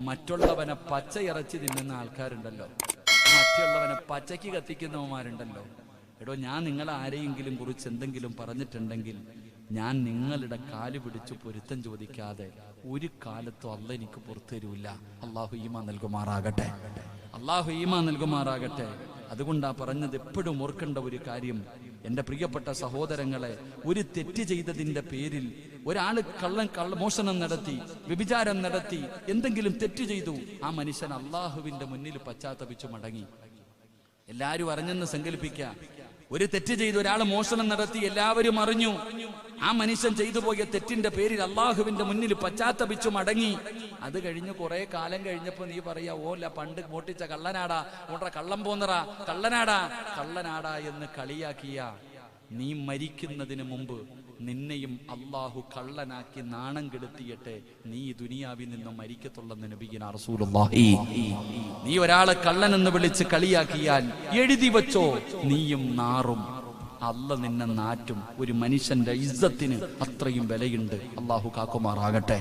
മറ്റുള്ളവനെ പച്ചയിറച്ചി തിന്നുന്ന ആൾക്കാരുണ്ടല്ലോ, മറ്റുള്ളവനെ പച്ചയ്ക്ക് കത്തിക്കുന്നവന്മാരുണ്ടല്ലോ. എടോ, ഞാൻ നിങ്ങളെ ആരെയെങ്കിലും കുറിച്ച് എന്തെങ്കിലും പറഞ്ഞിട്ടുണ്ടെങ്കിൽ ഞാൻ നിങ്ങളുടെ കാല് പിടിച്ച് പൊരുത്തം ചോദിക്കാതെ ഒരു കാലത്തും അല്ല എനിക്ക് പുറത്തു തരൂല്ല. അള്ളാഹു ഈമാൻ നൽകുമാറാകട്ടെ, അള്ളാഹു ഈമാൻ നൽകുമാറാകട്ടെ. അതുകൊണ്ടാ പറഞ്ഞത്, എപ്പോഴും ഓർക്കേണ്ട ഒരു കാര്യം, എൻ്റെ പ്രിയപ്പെട്ട സഹോദരങ്ങളെ, ഒരു തെറ്റ് ചെയ്തതിൻ്റെ പേരിൽ ഒരാൾ മോഷണം നടത്തി, വ്യഭിചാരം നടത്തി, എന്തെങ്കിലും തെറ്റ് ചെയ്തു, ആ മനുഷ്യൻ അള്ളാഹുവിൻ്റെ മുന്നിൽ പശ്ചാത്തപിച്ചു മടങ്ങി. എല്ലാവരും അറിഞ്ഞെന്ന് സങ്കല്പിക്കുക. ഒരു തെറ്റ് ചെയ്ത് ഒരാൾ മോഷണം നടത്തി, എല്ലാവരും അറിഞ്ഞു. ആ മനുഷ്യൻ ചെയ്തു പോയ തെറ്റിന്റെ പേരിൽ അള്ളാഹുവിന്റെ മുന്നിൽ പശ്ചാത്തപിച്ചു മടങ്ങി. അത് കഴിഞ്ഞ് കുറെ കാലം കഴിഞ്ഞപ്പോ നീ പറയാ, ഓല്ല പണ്ട് മോട്ടിച്ച കള്ളനാടാ, ഓട്ട കള്ളം പോന്നറാ, കള്ളനാടാ എന്ന് കളിയാക്കിയ നീ മരിക്കുന്നതിന് മുമ്പ് നിന്നെയും അള്ളാഹു കള്ളനാക്കി നാണം കെടുത്തിയിട്ട് നീ ദുനിയാവിൽ നിന്നും മരിക്കത്തുള്ളെന്ന് നബിയിന റസൂലുള്ളാഹി. നീ ഒരാളെ കള്ളൻ എന്ന് വിളിച്ച് കളിയാക്കിയാൽ എഴുതി വെച്ചോ, നീയും നാറും, അല്ല നിന്നെ നാറ്റും. ഒരു മനുഷ്യന്റെ ഇസ്സത്തിന് അത്രയും വിലയുണ്ട്. അള്ളാഹു കാക്കുമാറാകട്ടെ.